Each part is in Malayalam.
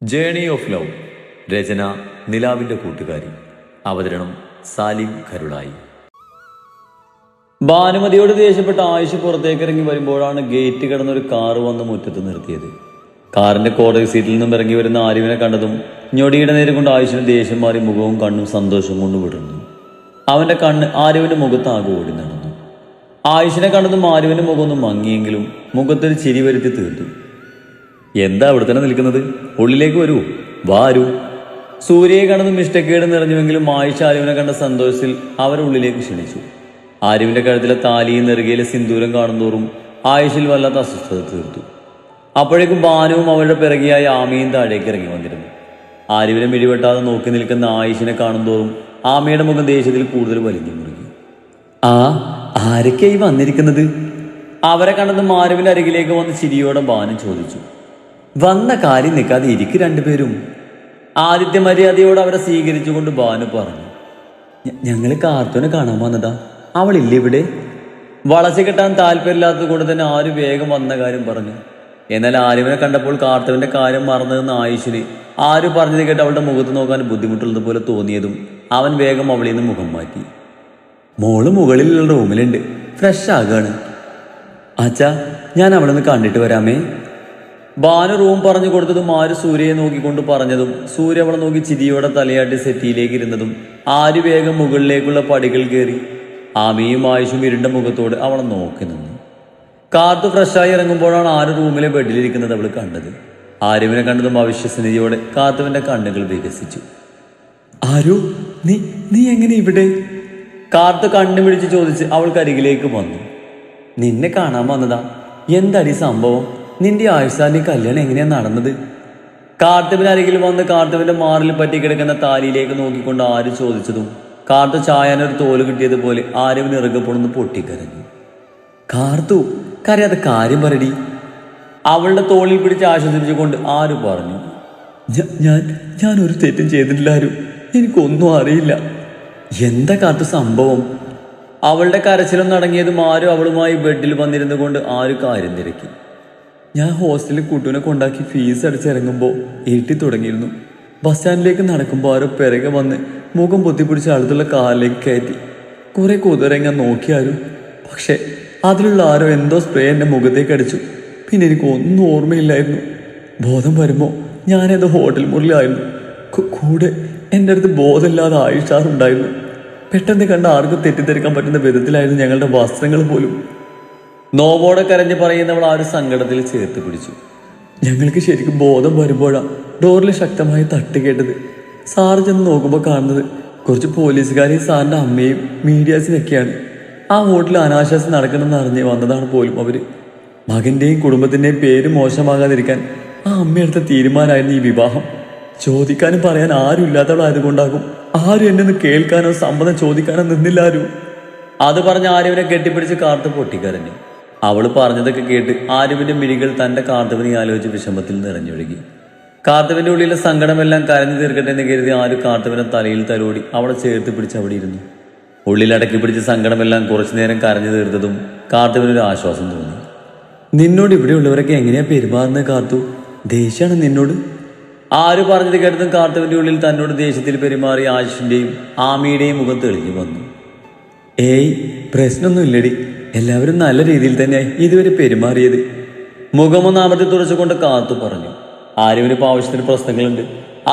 Journey of love. രചന നിലാവിൻ്റെ കൂട്ടുകാരി. അവതരണം സാലിം കരുളായി. ഭാനുമതിയോട് ദേഷ്യപ്പെട്ട ആയിഷ പുറത്തേക്ക് ഇറങ്ങി വരുമ്പോഴാണ് ഗേറ്റ് കടന്നൊരു കാറ് വന്ന് മുറ്റത്ത് നിർത്തിയത്. കാറിന്റെ കോടതി സീറ്റിൽ നിന്നും ഇറങ്ങി വരുന്ന ആരിവിനെ കണ്ടതും ഞൊടിയുടെ നേരം കൊണ്ട് ആയിഷിന് ദേഷ്യം മാറി മുഖവും കണ്ണും സന്തോഷം കൊണ്ട് വിടുന്നു. അവന്റെ കണ്ണ് ആരിവിന്റെ മുഖത്താകെ ഓടി നടന്നു. ആയിഷിനെ കണ്ടതും ആരിവിന്റെ മുഖമൊന്നും മങ്ങിയെങ്കിലും മുഖത്തൊരു ചിരി വരുത്തി തീർത്തു. എന്താ അവിടെ തന്നെ നിൽക്കുന്നത്? ഉള്ളിലേക്ക് വരൂ, വാരൂ. സൂര്യയെ കണ്ടതും ഇഷ്ടക്കേട് നിറഞ്ഞുവെങ്കിലും ആയിഷ ആരിവിനെ കണ്ട സന്തോഷത്തിൽ അവരെ ഉള്ളിലേക്ക് ക്ഷണിച്ചു. ആരിവിന്റെ കഴുത്തിലെ താലിയും നെറുകയിലെ സിന്ദൂരം കാണുന്തോറും ആയിഷിൽ വല്ലാത്ത അസ്വസ്ഥത തീർത്തു. അപ്പോഴേക്കും ബാനുവും അവളുടെ പിറകിയായി ആമയും താഴേക്ക് ഇറങ്ങി വന്നിരുന്നു. ആരിവിനെ മിഴിവെട്ടാതെ നോക്കി നിൽക്കുന്ന ആയിഷിനെ കാണുന്തോറും ആമയുടെ മുഖം ദേഷ്യത്തിൽ കൂടുതൽ വലിഞ്ഞു മുറുകി. ആരൊക്കെയായി വന്നിരിക്കുന്നത്? അവരെ കണ്ടതും ആരിവിന്റെ അരികിലേക്ക് വന്ന് ചിരിയോടെ ബാനു ചോദിച്ചു. വന്ന കാര്യം നിൽക്കാതെ ഇരിക്ക് രണ്ടുപേരും. ആദിത്യ മര്യാദയോട് അവരെ സ്വീകരിച്ചുകൊണ്ട് ബാനു പറഞ്ഞു. ഞങ്ങൾ കാർത്തൂനെ കാണാൻ വന്നതാ, അവളില്ല ഇവിടെ. വളച്ചു കെട്ടാൻ താല്പര്യമില്ലാത്തത് കൊണ്ട് തന്നെ ആര് വേഗം വന്ന കാര്യം പറഞ്ഞു. എന്നാൽ ആരിവിനെ കണ്ടപ്പോൾ കാർത്തവിന്റെ കാര്യം മറന്നതെന്ന് ആയിഷിന് ആര് പറഞ്ഞത് കേട്ട് അവളുടെ മുഖത്ത് നോക്കാൻ ബുദ്ധിമുട്ടുള്ളതുപോലെ തോന്നിയതും അവൻ വേഗം അവളിൽ നിന്ന് മുഖം മാറ്റി. മോള് മുകളിലുള്ള റൂമിലുണ്ട്, ഫ്രഷ് ആകാണ്. അച്ഛാ, ഞാൻ അവളെ ഒന്ന് കണ്ടിട്ട് വരാമേ. ബാനു റൂം പറഞ്ഞു കൊടുത്തതും ആര് സൂര്യയെ നോക്കിക്കൊണ്ട് പറഞ്ഞതും സൂര്യ അവളെ നോക്കി ചിരിയോടെ തലയാട്ടി സെറ്റിയിലേക്ക് ഇരുന്നതും ആര് വേഗം മുകളിലേക്കുള്ള പടികൾ കയറി. ആമിയും ആയിഷും ഇരുണ്ട മുഖത്തോട് അവളെ നോക്കി നിന്നു. കാർത്ത് ഫ്രഷായി ഇറങ്ങുമ്പോഴാണ് ആര് റൂമിലെ ബെഡിലിരിക്കുന്നത് അവൾ കണ്ടത്. ആരുവിനെ കണ്ടതും അവിശ്വസനീയതയോടെ കാർത്തുവിന്റെ കണ്ണുകൾ വികസിച്ചു. ആരു, നീ എങ്ങനെ ഇവിടെ? കാർത്ത് കണ്ണു പിടിച്ച് ചോദിച്ച് അവൾക്കരികിലേക്ക് വന്നു. നിന്നെ കാണാൻ വന്നതാ. എന്താടി സംഭവം? നിന്റെ ആയുസാന്റെ കല്യാണം എങ്ങനെയാ നടന്നത്? കാർത്തുവിനരികിൽ വന്ന് കാർത്തുവിന്റെ മാറിൽ പറ്റി കിടക്കുന്ന താലിയിലേക്ക് നോക്കിക്കൊണ്ട് ആര് ചോദിച്ചതും കാർത്തു ചായാനൊരു തോല് കിട്ടിയതുപോലെ ആരുവിന് ഇറുകപ്പൊടുന്ന് പൊട്ടിക്കരഞ്ഞു. കാർത്തു, കരയാതെ കാര്യം പറടി. അവളുടെ തോളിൽ പിടിച്ച് ആശ്വസിപ്പിച്ചുകൊണ്ട് ആര് പറഞ്ഞു. ഞാൻ ഒരു തെറ്റും ചെയ്തിട്ടില്ല ആരും, എനിക്കൊന്നും അറിയില്ല. എന്താ കാർത്തു സംഭവം? അവളുടെ കരച്ചിലൊന്നും അടങ്ങിയതും ആരും അവളുമായി ബെഡിൽ വന്നിരുന്നു കൊണ്ട് ആര് കാര്യം തിരക്കി. ഞാൻ ഹോസ്റ്റലിൽ കുട്ടൂനെ കൊണ്ടാക്കി ഫീസ് അടിച്ചിറങ്ങുമ്പോൾ ഇരുട്ടി തുടങ്ങിയിരുന്നു. ബസ് സ്റ്റാൻഡിലേക്ക് നടക്കുമ്പോൾ ആരോ പിറകെ വന്ന് മുഖം പൊത്തിപ്പിടിച്ച് അടുത്തുള്ള കാലിലേക്ക് കയറ്റി. കുറെ കുതിരങ്ങ നോക്കിയാരും, പക്ഷെ അതിലുള്ള ആരോ എന്തോ സ്പ്രേ എൻ്റെ മുഖത്തേക്ക് അടിച്ചു. പിന്നെ എനിക്ക് ഒന്നും ഓർമ്മയില്ലായിരുന്നു. ബോധം വരുമ്പോൾ ഞാനേതോ ഹോട്ടൽ മുറിയിലായിരുന്നു. കൂടെ എൻ്റെ അടുത്ത് ബോധമില്ലാതെ ആയിഷാറുണ്ടായിരുന്നു. പെട്ടെന്ന് കണ്ട ആർക്കും തെറ്റിദ്ധരിക്കാൻ പറ്റുന്ന വിധത്തിലായിരുന്നു ഞങ്ങളുടെ വസ്ത്രങ്ങൾ പോലും. നോവോടെ കരഞ്ഞ് പറയുന്നവൾ ആ ഒരു സങ്കടത്തിൽ ചേർത്ത് പിടിച്ചു. ഞങ്ങൾക്ക് ശരിക്കും ബോധം വരുമ്പോഴാണ് ഡോറിൽ ശക്തമായി തട്ട് കേട്ടത്. സാറ് ചെന്ന് നോക്കുമ്പോൾ കാണുന്നത് കുറച്ച് പോലീസുകാരെയും സാറിൻ്റെ അമ്മയും മീഡിയാസിനൊക്കെയാണ്. ആ ഹോട്ടലിൽ അനാശാസം നടക്കണമെന്ന് അറിഞ്ഞ് വന്നതാണ് പോലും അവര്. മകന്റെയും കുടുംബത്തിന്റെയും പേര് മോശമാകാതിരിക്കാൻ ആ അമ്മയെടുത്ത തീരുമാനമായിരുന്നു ഈ വിവാഹം. ചോദിക്കാനും പറയാൻ ആരും ഇല്ലാത്തവളായതുകൊണ്ടാകും ആരും എന്നെ ഒന്ന് കേൾക്കാനോ സമ്മതം ചോദിക്കാനോ നിന്നില്ലാരും. അത് പറഞ്ഞ് ആരുവിനെ കെട്ടിപ്പിടിച്ച് കാർത്ത് പൊട്ടിക്കരഞ്ഞു. അവള് പറഞ്ഞതൊക്കെ കേട്ട് ആരുവിന്റെ മിഴികൾ തന്റെ കാർത്തവിനെ ആലോചിച്ച് വിഷമത്തിൽ നിറഞ്ഞൊഴുകി. കാർത്തവിന്റെ ഉള്ളിലെ സങ്കടമെല്ലാം കരഞ്ഞു തീർക്കട്ടെ എന്ന് കരുതി ആര് കാർത്തവിനെ തലയിൽ തലോടി അവളെ ചേർത്ത് പിടിച്ച് അവിടെ ഇരുന്നു. ഉള്ളിൽ അടക്കി പിടിച്ച സങ്കടമെല്ലാം കുറച്ചു നേരം കരഞ്ഞു തീർത്തതും കാർത്തവിനൊരു ആശ്വാസം തോന്നി. നിന്നോട് ഇവിടെയുള്ളവരൊക്കെ എങ്ങനെയാ പെരുമാറുന്നത് കാർത്തു? ദേഷ്യാണ് നിന്നോട്? ആര് പറഞ്ഞത് കേട്ടതും കാർത്തവിന്റെ ഉള്ളിൽ തന്നോട് ദേഷ്യത്തിൽ പെരുമാറി ആയിഷിന്റെയും ആമിയുടെയും മുഖം തെളിഞ്ഞു വന്നു. ഏയ്, പ്രശ്നമൊന്നും ഇല്ലടി, എല്ലാവരും നല്ല രീതിയിൽ തന്നെയായി ഇതുവരെ പെരുമാറിയത്. മുഖമൊന്ന് അമർത്തി തുറച്ചുകൊണ്ട് കാർത്തു പറഞ്ഞു. ആരുവിന് ഇപ്പോൾ ആവശ്യത്തിന് പ്രശ്നങ്ങളുണ്ട്,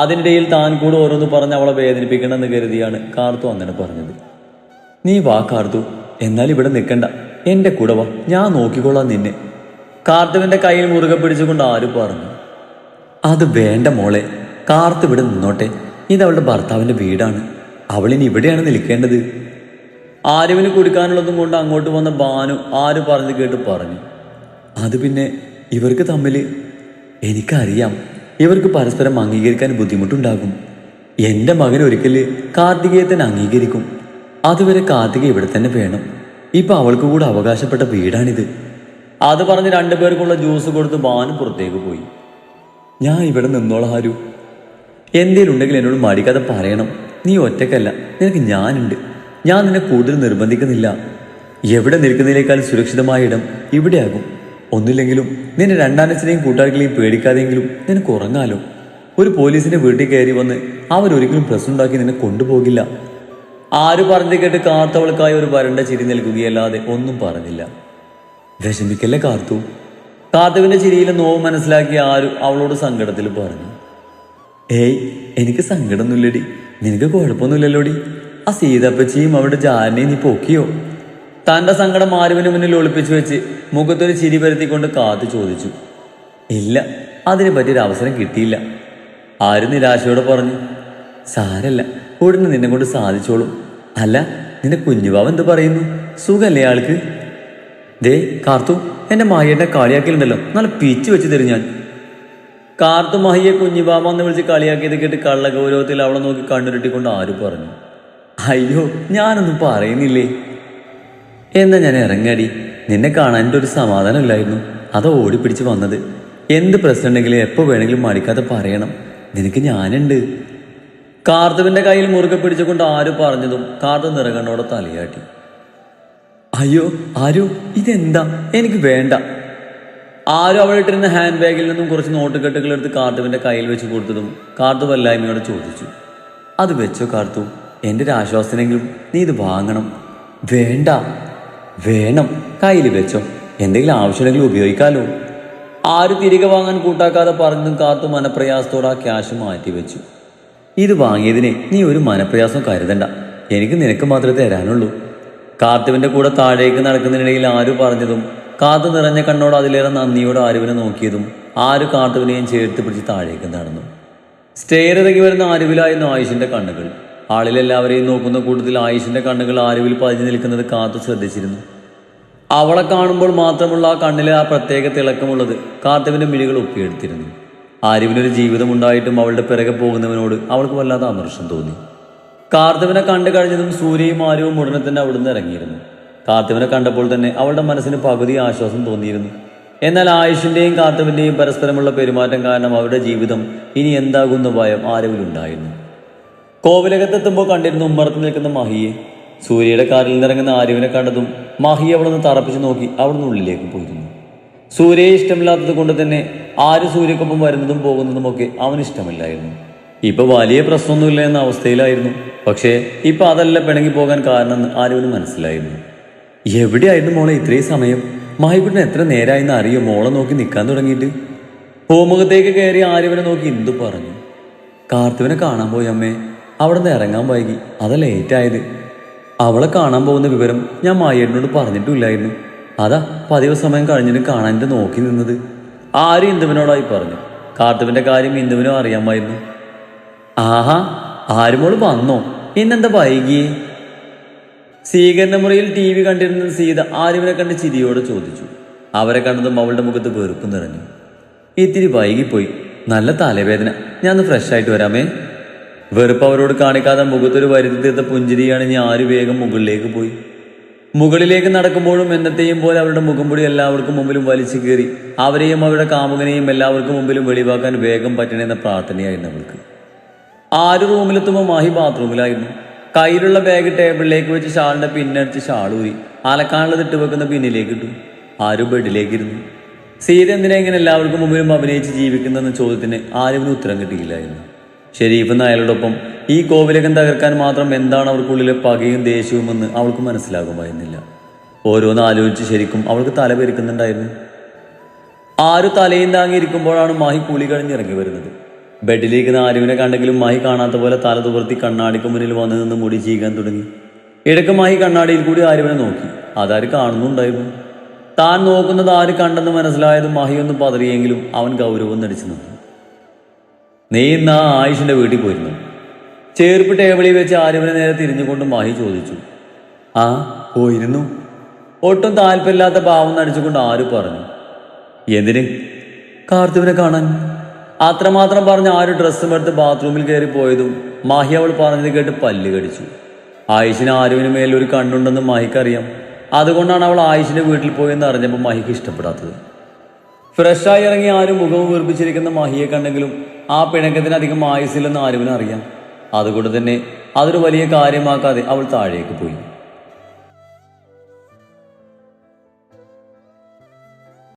അതിനിടയിൽ താൻ കൂടെ ഓരോന്ന് പറഞ്ഞ് അവളെ വേദനിപ്പിക്കണമെന്ന് കരുതിയാണ് കാർത്തു അങ്ങനെ പറഞ്ഞത്. നീ വാ കാർത്തു, എന്നാൽ ഇവിടെ നിൽക്കണ്ട, എന്റെ കൂടെ വാ, ഞാൻ നോക്കിക്കൊള്ളാം നിന്നെ. കാർത്തുവിന്റെ കയ്യിൽ മുറുകെ പിടിച്ചുകൊണ്ട് ആര് പറഞ്ഞു. അത് വേണ്ട മോളെ, കാർത്ത് ഇവിടെ നിന്നോട്ടെ. ഇതവളുടെ ഭർത്താവിന്റെ വീടാണ്, അവളിനി ഇവിടെയാണ് നിൽക്കേണ്ടത്. ആരുവിന് കുടിക്കാനുള്ളതും കൊണ്ട് അങ്ങോട്ട് വന്ന ബാനു ആര് പറഞ്ഞത് കേട്ട് പറഞ്ഞു. അത് പിന്നെ ഇവർക്ക് തമ്മിൽ എനിക്കറിയാം, ഇവർക്ക് പരസ്പരം അംഗീകരിക്കാൻ ബുദ്ധിമുട്ടുണ്ടാകും. എൻ്റെ മകൻ ഒരിക്കൽ കാർത്തികേയത്തിനെ അംഗീകരിക്കും. അതുവരെ കാർത്തിക ഇവിടെ തന്നെ വേണം. ഇപ്പൊ അവൾക്ക് കൂടെ അവകാശപ്പെട്ട വീടാണിത്. അത് പറഞ്ഞ് രണ്ടുപേർക്കുള്ള ജ്യൂസ് കൊടുത്ത് ബാനു പുറത്തേക്ക് പോയി. ഞാൻ ഇവിടെ നിന്നോളാം ആരു, എന്തേലും ഉണ്ടെങ്കിൽ എന്നോട് മടിക്കാതെ പറയണം. നീ ഒറ്റക്കല്ല, നിനക്ക് ഞാനുണ്ട്. ഞാൻ നിന്നെ കൂടുതൽ നിർബന്ധിക്കുന്നില്ല. എവിടെ നിൽക്കുന്നതിനേക്കാൾ സുരക്ഷിതമായ ഇടം ഇവിടെയാകും. ഒന്നില്ലെങ്കിലും നിന്നെ രണ്ടാനച്ഛനെയും കൂട്ടാളികളെയും പേടിക്കാതെയെങ്കിലും നിനക്ക് ഉറങ്ങാലോ. ഒരു പോലീസിന്റെ വീട്ടിൽ കയറി വന്ന് അവരൊരിക്കലും പ്രശ്നമുണ്ടാക്കി നിന്നെ കൊണ്ടുപോകില്ല. ആര് പറഞ്ഞു കേട്ട് കാർത്തവൾക്കായി ഒരു വരണ്ട ചിരി നൽകുകയല്ലാതെ ഒന്നും പറഞ്ഞില്ല. വിഷമിക്കല്ലേ കാർത്തു. കാർത്തുവിന്റെ ചിരിയിലെ നോവ് മനസ്സിലാക്കി ആരു അവളോട് സങ്കടത്തിൽ പറഞ്ഞു. ഏയ് എനിക്ക് സങ്കടമൊന്നുമില്ലടി, നിനക്ക് കുഴപ്പമൊന്നുമില്ലല്ലോടി. ആ സീതപ്പച്ചിയും അവളുടെ ജാരനെയും നീ പൊക്കിയോ? തന്റെ സങ്കടം ആരുവിന് മുന്നിൽ ഒളിപ്പിച്ചു വെച്ച് മുഖത്തൊരു ചിരി വരുത്തിക്കൊണ്ട് കാത്തു ചോദിച്ചു. ഇല്ല, അതിനെ പറ്റിയൊരു അവസരം കിട്ടിയില്ല. ആര് നിരാശയോടെ പറഞ്ഞു. സാരല്ല, ഉടനെ നിന്നെ കൊണ്ട് സാധിച്ചോളും. അല്ല, നിന്റെ കുഞ്ഞുവാവ് എന്ത് പറയുന്നു? സുഖല്ലേ ആൾക്ക്? ദേ കാർത്തു, എന്റെ മാഹിയെ കളിയാക്കലുണ്ടല്ലോ, നല്ല പിച്ച് വെച്ച് തരും ഞാൻ. കാർത്തു മഹിയെ കുഞ്ഞിബാമ എന്ന് വിളിച്ച് കളിയാക്കിയത് കേട്ട് കള്ള ഗൗരവത്തിൽ അവളെ നോക്കി കണ്ണുരുട്ടിക്കൊണ്ട് ആര് പറഞ്ഞു. അയ്യോ, ഞാനൊന്നും പറയുന്നില്ലേ. എന്നാ ഞാൻ ഇറങ്ങടി. നിന്നെ കാണാൻ എൻ്റെ ഒരു സമാധാനമില്ലായിരുന്നു, അതോ ഓടിപ്പിടിച്ച് വന്നത്. എന്ത് പ്രശ്നം ഉണ്ടെങ്കിലും എപ്പോൾ വേണമെങ്കിലും മടിക്കാതെ പറയണം, നിനക്ക് ഞാനുണ്ട്. കാർത്തുവിന്റെ കയ്യിൽ മുറുകെ പിടിച്ചുകൊണ്ട് ആര് പറഞ്ഞതും കാർത്തു നിറകണ്ണോടെ തലയാട്ടി. അയ്യോ ആരു, ഇതെന്താ? എനിക്ക് വേണ്ട. ആരും അവളിട്ടിരുന്ന ഹാൻഡ് ബാഗിൽ നിന്നും കുറച്ച് നോട്ടുകെട്ടുകൾ എടുത്ത് കാർത്തുവിന്റെ കയ്യിൽ വെച്ച് കൊടുത്തതും കാർത്തു വല്ലായ്മയോടെ ചോദിച്ചു. അത് വെച്ചോ കാർത്തു, എൻ്റെ ഒരു ആശ്വാസനെങ്കിലും നീ ഇത് വാങ്ങണം. വേണ്ട. വേണം, കയ്യിൽ വെച്ചോ, എന്തെങ്കിലും ആവശ്യമുണ്ടെങ്കിലും ഉപയോഗിക്കാലോ. ആര് തിരികെ വാങ്ങാൻ കൂട്ടാക്കാതെ പറഞ്ഞതും കാർത്തു മനപ്രയാസത്തോടെ ആ ക്യാഷ് മാറ്റി വെച്ചു. ഇത് വാങ്ങിയതിനെ നീ ഒരു മനപ്രയാസം കരുതണ്ട, എനിക്ക് നിനക്ക് മാത്രമേ തരാനുള്ളൂ. കാർത്തുവിന്റെ കൂടെ താഴേക്ക് നടക്കുന്നതിനിടയിൽ ആര് പറഞ്ഞതും കാത്തു നിറഞ്ഞ കണ്ണോട് അതിലേറെ നന്ദിയോട് ആരുവിനെ നോക്കിയതും ആര് കാർത്തുവിനെയും ചേർത്ത് പിടിച്ച് താഴേക്ക് നടന്നു. സ്റ്റെയർ ഇറങ്ങി വരുന്ന ആരുവിലായിരുന്നു ആയുഷിന്റെ കണ്ണുകൾ. ആളിലെല്ലാവരെയും നോക്കുന്ന കൂട്ടത്തിൽ ആയുഷിന്റെ കണ്ണുകൾ ആരുവിൽ പതിഞ്ഞു നിൽക്കുന്നത് കാത്തു ശ്രദ്ധിച്ചിരുന്നു. അവളെ കാണുമ്പോൾ മാത്രമുള്ള ആ കണ്ണിലെ ആ പ്രത്യേക തിളക്കമുള്ളത് കാർത്തുവിന്റെ മിഴികൾ ഒപ്പിയെടുത്തിരുന്നു. ആരുവിനൊരു ജീവിതമുണ്ടായിട്ടും അവളുടെ പിറകെ പോകുന്നവനോട് അവൾക്ക് വല്ലാതെ അമർഷം തോന്നി. കാർത്തുവിനെ കണ്ടു കഴിഞ്ഞതും സൂര്യയും ആരുവും ഉടനെ തന്നെ അവിടുന്ന് ഇറങ്ങിയിരുന്നു. കാർത്തുവിനെ കണ്ടപ്പോൾ തന്നെ അവളുടെ മനസ്സിന് പകുതി ആശ്വാസം തോന്നിയിരുന്നു. എന്നാൽ ആയുഷിന്റെയും കാർത്തുവിന്റെയും പരസ്പരമുള്ള പെരുമാറ്റം കാരണം അവരുടെ ജീവിതം ഇനി എന്താകുന്ന ഭയം ആരുവിലുണ്ടായിരുന്നു. കോവിലകത്തെത്തുമ്പോൾ കണ്ടിരുന്നു ഉമ്മറത്ത് നിൽക്കുന്ന മഹിയെ. സൂര്യയുടെ കാറിൽ നിന്നിറങ്ങുന്ന ആരുവിനെ കണ്ടതും മഹി അവളൊന്ന് തറപ്പിച്ചു നോക്കി അവിടുന്ന് ഉള്ളിലേക്ക് പോയിരുന്നു. സൂര്യയെ ഇഷ്ടമില്ലാത്തത് കൊണ്ട് തന്നെ ആര് സൂര്യക്കൊപ്പം വരുന്നതും പോകുന്നതും ഒക്കെ അവന് ഇഷ്ടമില്ലായിരുന്നു. ഇപ്പൊ വലിയ പ്രശ്നമൊന്നുമില്ല എന്ന അവസ്ഥയിലായിരുന്നു. പക്ഷേ ഇപ്പൊ അതല്ല പിണങ്ങി പോകാൻ കാരണം ആരുവിന് മനസ്സിലായിരുന്നു. എവിടെയായിരുന്നു മോളെ ഇത്രയും സമയം? മാഹിക്കുട്ടിന് എത്ര നേരമായെന്ന് അറിയോ മോളെ നോക്കി നിൽക്കാൻ തുടങ്ങിയിട്ട്? പൂമുഖത്തേക്ക് കയറി ആരുവിനെ നോക്കി എന്തു പറഞ്ഞു. കാർത്തുവിനെ കാണാൻ പോയി അമ്മേ, അവിടെ നിന്ന് ഇറങ്ങാൻ വൈകി, അതാ ലേറ്റായത്. അവളെ കാണാൻ പോകുന്ന വിവരം ഞാൻ മായേട്ടനോട് പറഞ്ഞിട്ടില്ലായിരുന്നു, അതാ പതിവ് സമയം കഴിഞ്ഞിട്ട് കാണാൻ നോക്കി നിന്നത്. ആര് ഇന്ദുവിനോടായി പറഞ്ഞു. കാർത്തുവിന്റെ കാര്യം ഇന്ദുവിനും അറിയാമായിരുന്നു. ആഹാ, ആരുമോള് വന്നോ? ഇന്നെന്താ വൈകിയേ? സ്വീകരണ മുറിയിൽ TV കണ്ടിരുന്ന സീത ആരുവിനെ കണ്ട് ചിരിയോടെ ചോദിച്ചു. അവരെ കണ്ടതും അവളുടെ മുഖത്ത് വെറുപ്പ് നിറഞ്ഞു. ഇത്തിരി വൈകിപ്പോയി, നല്ല തലവേദന, ഞാൻ ഒന്ന് ഫ്രഷ് ആയിട്ട് വരാമേ. വെറുപ്പ് അവരോട് കാണിക്കാതെ മുഖത്തൊരു വരുത്തി തീർത്ത പുഞ്ചിരിയാണ് ഞാൻ ആര് വേഗം മുകളിലേക്ക് പോയി. മുകളിലേക്ക് നടക്കുമ്പോഴും എന്നത്തെയും പോലെ അവരുടെ മുഖംപൊടി എല്ലാവർക്കും മുമ്പിലും വലിച്ചു കയറി അവരെയും അവരുടെ കാമുകനെയും എല്ലാവർക്കും മുമ്പിലും വെളിവാക്കാൻ വേഗം പറ്റണമെന്ന പ്രാർത്ഥനയായിരുന്നു അവൾക്ക്. ആര് റൂമിലെത്തുമ്പോൾ മാഹി ബാത്റൂമിലായിരുന്നു. കയ്യിലുള്ള ബാഗ് ടേബിളിലേക്ക് വെച്ച് ഷാളിന്റെ പിന്നടിച്ച് ഷാളൂരി അലക്കാനുള്ളത് ഇട്ട് വെക്കുന്ന പിന്നിലേക്ക് ഇട്ടു. ആര് ബെഡിലേക്കിരുന്നു. സീത എന്തിനാ ഇങ്ങനെ എല്ലാവർക്കും മുമ്പിലും അഭിനയിച്ച് ജീവിക്കുന്നതെന്ന ചോദ്യത്തിന് ആരുവിന് ഉത്തരം കിട്ടിയില്ലായിരുന്നു. ഷെരീഫ് നായരോടൊപ്പം ഈ കോവിലകം തകർക്കാൻ മാത്രം എന്താണ് അവർക്കുള്ളിലെ പകയും ദേഷ്യവുമെന്ന് അവൾക്ക് മനസ്സിലാകുമായിരുന്നില്ല. ഓരോന്ന് ആലോചിച്ച് ശരിക്കും അവൾക്ക് തല പെരുക്കുന്നുണ്ടായിരുന്നു. ആര് തലയും താങ്ങിയിരിക്കുമ്പോഴാണ് മാഹി കുളി കഴിഞ്ഞിറങ്ങി വരുന്നത്. ബെഡിലിരിക്കുന്ന ആരുവിനെ കണ്ടെങ്കിലും മാഹി കാണാത്ത പോലെ തല തുവർത്തി കണ്ണാടിക്ക് മുന്നിൽ വന്നു നിന്ന് മുടി ചീകാൻ തുടങ്ങി. ഇടയ്ക്ക് മാഹി കണ്ണാടിയിൽ കൂടി ആരുവിനെ നോക്കി. അതാര് കാണുന്നുണ്ടായിരുന്നു. താൻ നോക്കുന്നത് ആര് കണ്ടെന്ന് മനസ്സിലായതും മാഹി ഒന്ന് പതറിയെങ്കിലും അവൻ ഗൗരവം നടിച്ചു നിന്നു. നീ ഇന്ന് ആ ആയുഷിന്റെ വീട്ടിൽ പോയിരുന്നു? ചേർപ്പ് ടേബിളിൽ വെച്ച് ആരുവിനെ നേരെ തിരിഞ്ഞുകൊണ്ട് മാഹി ചോദിച്ചു. ആ പോയിരുന്നു. ഒട്ടും താല്പര്യമില്ലാത്ത ഭാവം നടിച്ചുകൊണ്ട് ആര് പറഞ്ഞു. എന്തിന്? കാർത്തുവിനെ കാണാൻ. അത്രമാത്രം പറഞ്ഞ് ആര് ഡ്രസ്സും എടുത്ത് ബാത്റൂമിൽ കയറി പോയതും മാഹി അവൾ പറഞ്ഞത് കേട്ട് പല്ല് കടിച്ചു. ആയുഷിന് ആരുവിന് മേലൊരു കണ്ണുണ്ടെന്ന് മാഹിക്കറിയാം. അതുകൊണ്ടാണ് അവൾ ആയുഷിന്റെ വീട്ടിൽ പോയെന്ന് അറിഞ്ഞപ്പോൾ മാഹിക്ക് ഇഷ്ടപ്പെടാത്തത്. ഫ്രഷായി ഇറങ്ങി ആരും മുഖവും വീർപ്പിച്ചിരിക്കുന്ന മാഹിയെ കണ്ടെങ്കിലും ആ പിണക്കത്തിന് അധികം ആയുസില്ലെന്ന് ആരുവിന് അറിയാം. അതുകൊണ്ട് തന്നെ അതൊരു വലിയ കാര്യമാക്കാതെ അവൾ താഴേക്ക് പോയി.